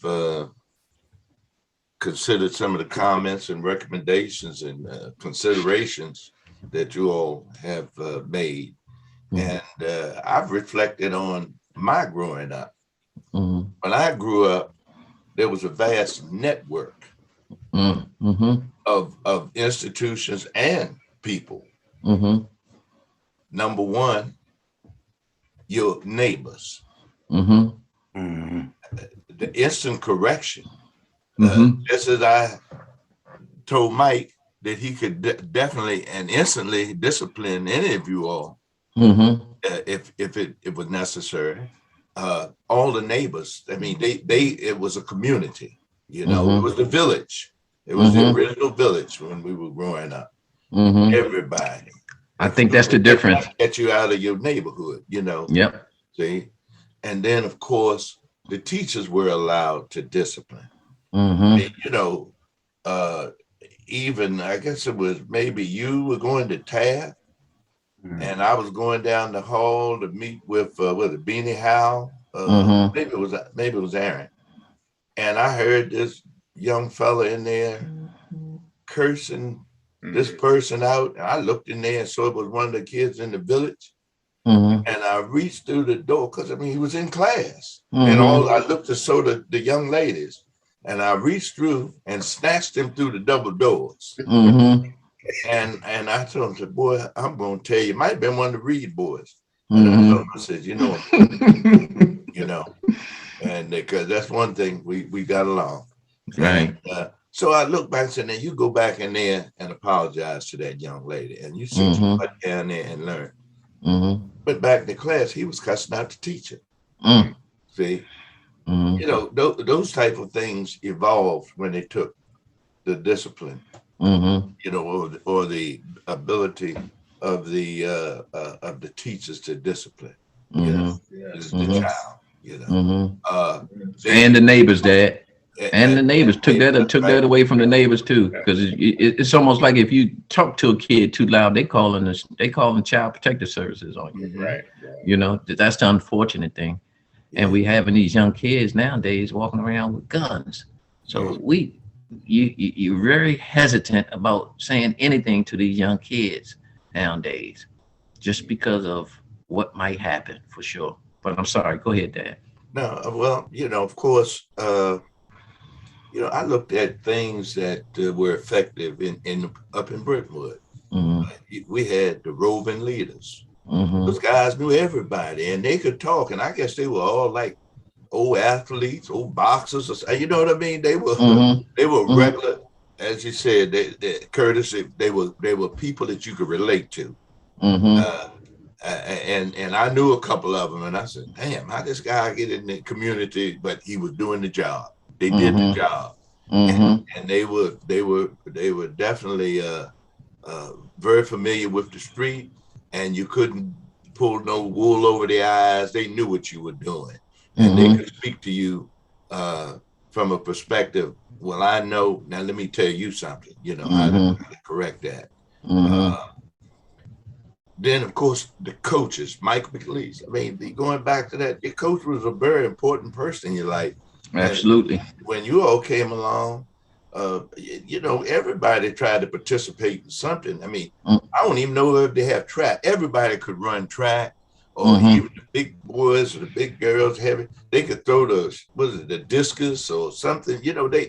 considered some of the comments and recommendations and considerations that you all have made. And I've reflected on my growing up. When I grew up, there was a vast network of institutions and people. Number one, your neighbors. The instant correction. Just as I told Mike that he could definitely and instantly discipline any of you all if it was necessary. All the neighbors, I mean, it was a community, it was the village. It was the original village when we were growing up. Everybody. I think that's the difference. Get you out of your neighborhood, Yep. See? And then, of course, the teachers were allowed to discipline. Even, I guess it was maybe you were going to Taft, and I was going down the hall to meet with Beanie Howe. Maybe it was Aaron. And I heard this young fella in there cursing this person out. And I looked in there and saw it was one of the kids in the village. And I reached through the door because he was in class. And I looked to saw the young ladies, and I reached through and snatched him through the double doors. And I told him, said, boy, I'm going to tell you, it might have been one of the Reed boys. And I said, and because that's one thing we got along. Right. And, so I look back and said, now you go back in there and apologize to that young lady, and you sit your butt down there and learn. Went back to class, he was cussing out the teacher. See, those type of things evolved when they took the discipline, or the ability of the teachers to discipline, the child, and the neighbors, Dad. And the neighbors took that away from the neighbors too, because it's almost like if you talk to a kid too loud, they calling child protective services on you. Right. That's the unfortunate thing. And we having these young kids nowadays walking around with guns. So you're very hesitant about saying anything to these young kids nowadays, just because of what might happen for sure. But I'm sorry. Go ahead, Dad. No, well, of course. I looked at things that were effective up in Brentwood. We had the roving leaders. Those guys knew everybody, and they could talk. And I guess they were all like old athletes, old boxers, or, you know what I mean? They were regular, as you said. Curtis, they were people that you could relate to. And I knew a couple of them, and I said, "Damn, how this guy get in the community?" But he was doing the job. They did the job, and they were definitely very familiar with the street, and you couldn't pull no wool over their eyes. They knew what you were doing, and they could speak to you from a perspective. Well, I know now. Let me tell you something. How to correct that. Then, of course, the coaches, Mike McLeese. Going back to that, your coach was a very important person in your life. Absolutely. And when you all came along, everybody tried to participate in something. I don't even know if they have track. Everybody could run track, or even the big boys or the big girls, they could throw the discus or something.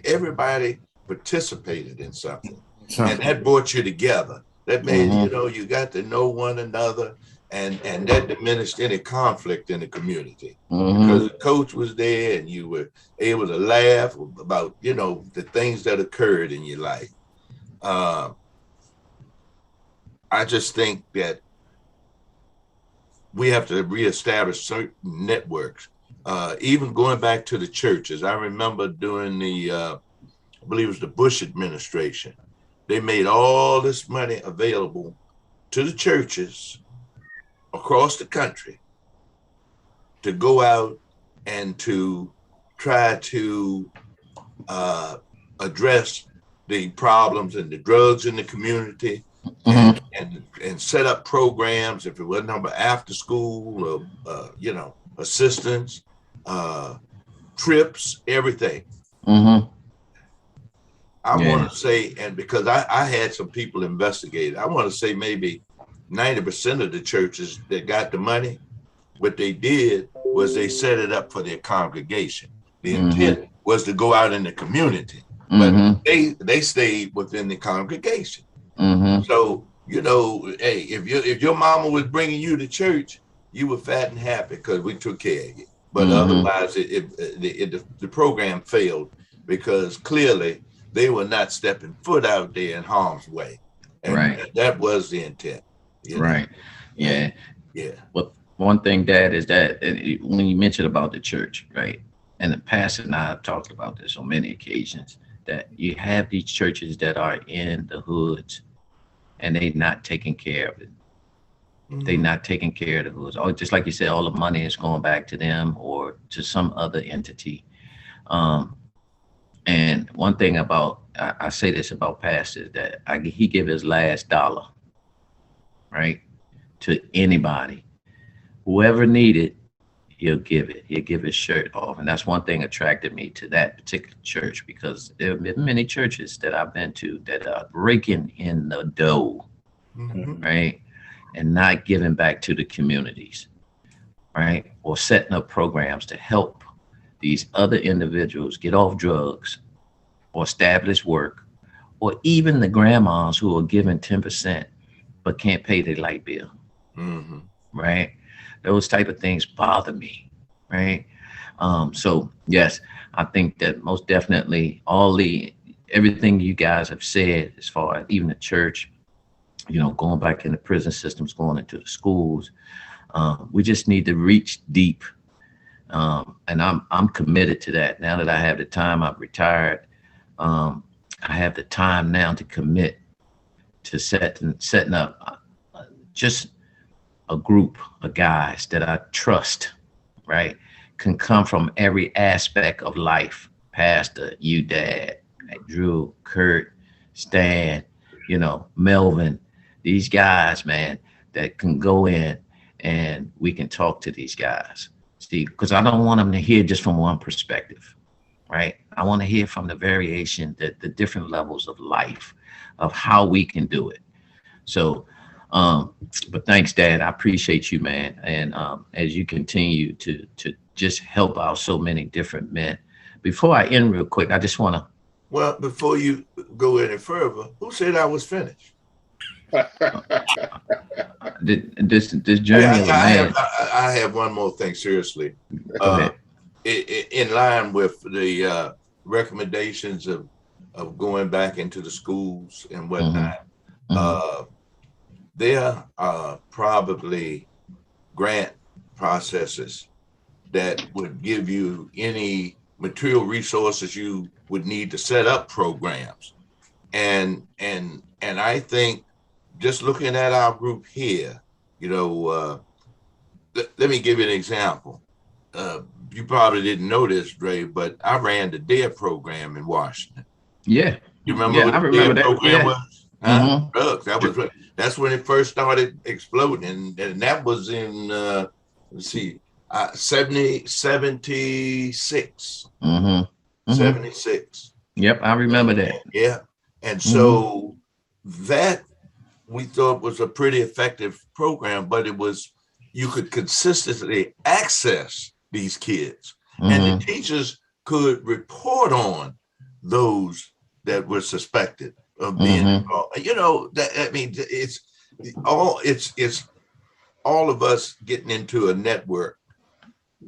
Everybody participated in something. And that brought you together. That made, you got to know one another, and that diminished any conflict in the community because the coach was there and you were able to laugh about, the things that occurred in your life. I just think that we have to reestablish certain networks, even going back to the churches. I remember during the, I believe it was the Bush administration, they made all this money available to the churches across the country to go out and to try to address the problems and the drugs in the community, and set up programs, if it wasn't about after school or assistance, trips, everything. I want to say, and because I had some people investigate, I want to say maybe 90% of the churches that got the money, what they did was they set it up for their congregation. The intent was to go out in the community, but they stayed within the congregation. So, hey, if your mama was bringing you to church, you were fat and happy because we took care of you. But otherwise, the program failed because clearly they were not stepping foot out there in harm's way. And that was the intent. Right. Yeah. Yeah. Well, one thing, Dad, is that when you mentioned about the church, right? And the pastor and I have talked about this on many occasions, that you have these churches that are in the hoods and they not taking care of it. They not taking care of the hoods. Oh, just like you said, all the money is going back to them or to some other entity. And one thing about, I say this about pastors, that he give his last dollar, right, to anybody. Whoever needed, he'll give it. He'll give his shirt off. And that's one thing attracted me to that particular church, because there have been many churches that I've been to that are raking in the dough, right, and not giving back to the communities, right, or setting up programs to help these other individuals get off drugs or establish work, or even the grandmas who are given 10% but can't pay their light bill, right? Those type of things bother me, right? So yes, I think that most definitely everything you guys have said, as far as even the church, going back in the prison systems, going into the schools, we just need to reach deep. And I'm committed to that. Now that I have the time, I've retired. I have the time now to commit to setting up just a group of guys that I trust, right? Can come from every aspect of life. Pastor, you, Dad, Drew, Kurt, Stan, Melvin, these guys, man, that can go in and we can talk to these guys. See, because I don't want them to hear just from one perspective, right? I want to hear from the variation, the different levels of life, of how we can do it. So, but thanks, Dad. I appreciate you, man. And as you continue to just help out so many different men. Before I end real quick, I just want to. Well, before you go any further, who said I was finished? This journey of a man. I have one more thing, seriously. Go ahead. In line with the recommendations of going back into the schools and whatnot, there are probably grant processes that would give you any material resources you would need to set up programs. And I think, just looking at our group here, let me give you an example. You probably didn't know this, Dre, but I ran the DARE program in Washington. Yeah. You remember what the DARE program was? Drugs. That's when it first started exploding. And that was in, 76. 76. Yep, I remember that. Yeah. And so that we thought was a pretty effective program, but you could consistently access these kids, and the teachers could report on those that were suspected. of being involved. You know, that, I mean, it's all of us getting into a network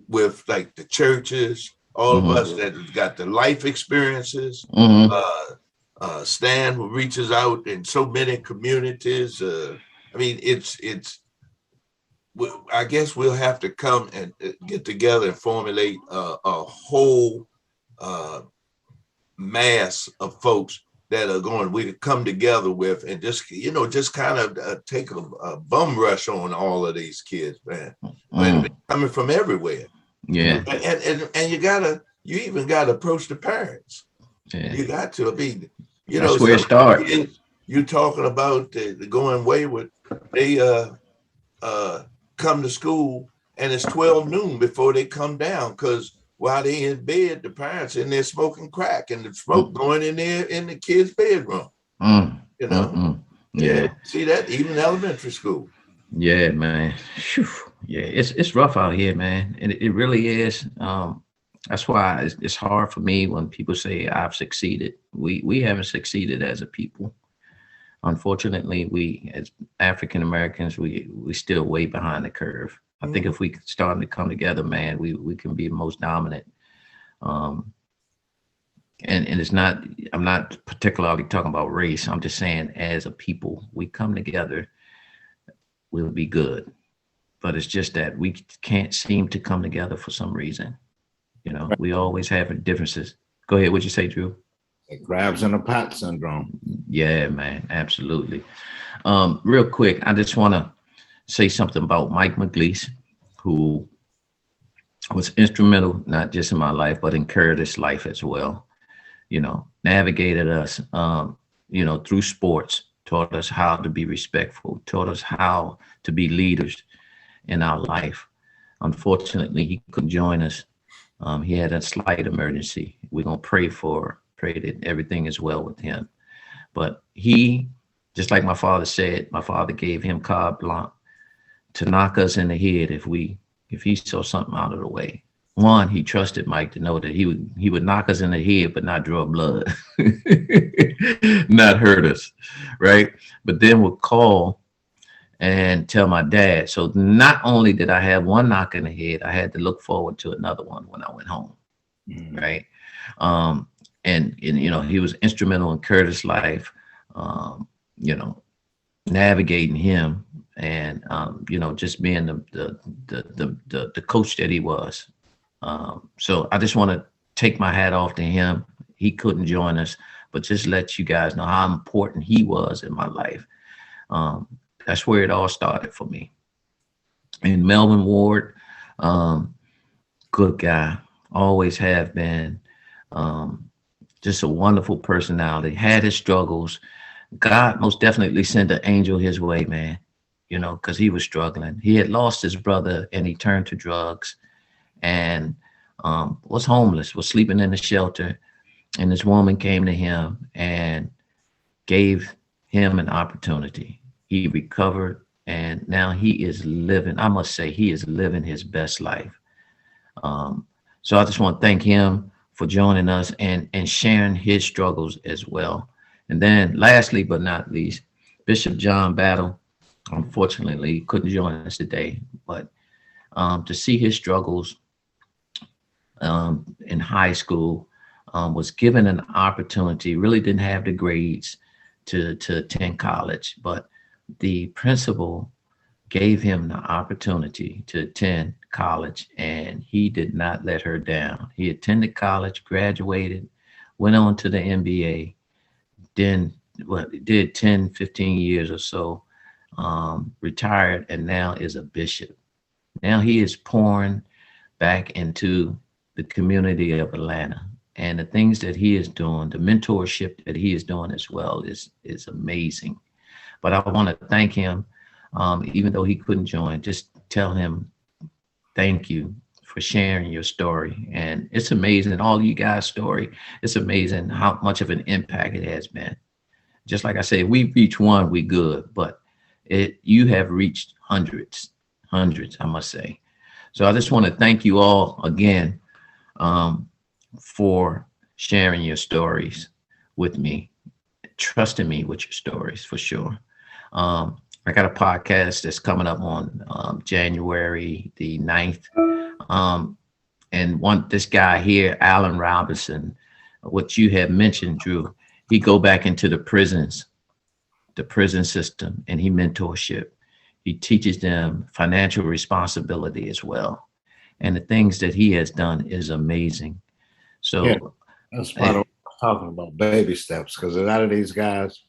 with like the churches, all of us that have got the life experiences. Stan who reaches out in so many communities. I mean, I guess we'll have to come and get together and formulate a whole mass of folks that are going, we could come together with and just, you know, just kind of take a bum rush on all of these kids, man. And coming from everywhere. Yeah. And you even gotta approach the parents. Yeah. You got to be, you that's know, where it starts. You talking about the going wayward, they come to school and it's 12 noon before they come down, because while they in bed, the parents in there smoking crack and the smoke going in there in the kids' bedroom. You know, yeah. See that even elementary school. Yeah, man. Whew. Yeah, it's rough out here, man, and it really is. That's why it's hard for me when people say I've succeeded. We haven't succeeded as a people. Unfortunately, we as African Americans, we still way behind the curve. I think if we start to come together, man, we can be most dominant. And it's not, I'm not particularly talking about race. I'm just saying as a people, we come together, we'll be good. But it's just that we can't seem to come together for some reason. You know, we always have differences. Go ahead. What'd you say, Drew? It crabs in a pot syndrome. Yeah, man. Absolutely. Real quick, I just want to say something about Mike McLeese, who was instrumental, not just in my life, but in Curtis' life as well. You know, navigated us, you know, through sports, taught us how to be respectful, taught us how to be leaders in our life. Unfortunately, he couldn't join us. He had a slight emergency. We're going to pray that everything is well with him. But he, just like my father said, my father gave him carte blanche to knock us in the head if he saw something out of the way. One, he trusted Mike to know that he would knock us in the head, but not draw blood, not hurt us, right? But then would call and tell my dad. So not only did I have one knock in the head, I had to look forward to another one when I went home, right? And you know, he was instrumental in Curtis' life, you know, navigating him and you know, just being the coach that he was. So I just want to take my hat off to him. He couldn't join us, but just let you guys know how important he was in my life. That's where it all started for me. And Melvin Ward, good guy, always have been. Just a wonderful personality, had his struggles. God most definitely sent an angel his way, man, you know, because he was struggling. He had lost his brother and he turned to drugs and was homeless, was sleeping in the shelter. And this woman came to him and gave him an opportunity. He recovered and now he is living, I must say, he is living his best life. So I just want to thank him for joining us and sharing his struggles as well. And then lastly, but not least, Bishop John Battle, unfortunately, couldn't join us today, but to see his struggles in high school, was given an opportunity, really didn't have the grades to attend college, but the principal gave him the opportunity to attend college and he did not let her down. He attended college, graduated, went on to the MBA, then did 10, 15 years or so, retired, and now is a bishop. Now he is pouring back into the community of Atlanta, and the things that he is doing, the mentorship that he is doing as well is amazing. But I want to thank him, even though he couldn't join, just tell him thank you for sharing your story. And it's amazing, all you guys' story, it's amazing how much of an impact it has been. Just like I said, we reach one, we good, but you have reached hundreds, I must say. So I just want to thank you all again for sharing your stories with me. trusting me with your stories for sure. I got a podcast that's coming up on January the 9th. And this guy here, Alan Robinson, what you have mentioned, Drew, he go back into the prisons, the prison system, and he mentorship. He teaches them financial responsibility as well. And the things that he has done is amazing. So yeah, that's part of what I'm talking about, baby steps, because a lot of these guys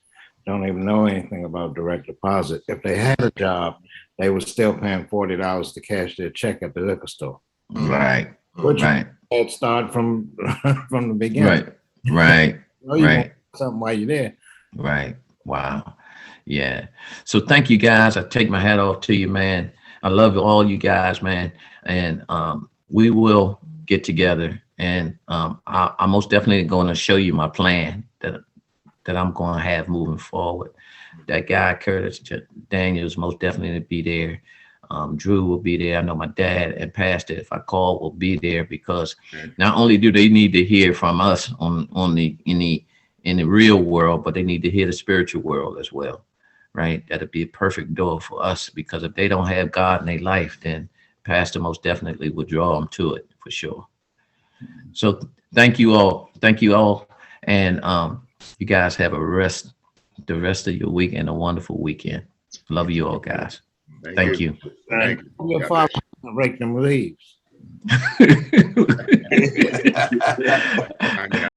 don't even know anything about direct deposit. If they had a job, they were still paying $40 to cash their check at the liquor store. Right. Which Right. had started from the beginning. Right. Right. You know, you right. want something while you're there. Right. Wow. Yeah. So thank you guys. I take my hat off to you, man. I love all you guys, man. And we will get together, and I'm most definitely going to show you my plan that I'm going to have moving forward. That guy, Curtis Daniels, most definitely be there. Drew will be there. I know my dad and Pastor, if I call, will be there, because not only do they need to hear from us in the real world, but they need to hear the spiritual world as well, right? That'd be a perfect door for us, because if they don't have God in their life, then Pastor most definitely will draw them to it for sure. So thank you all. Thank you all. And you guys have the rest of your week and a wonderful weekend. Love you all, guys. Thank you. Thank you. Your father rake them leaves. I got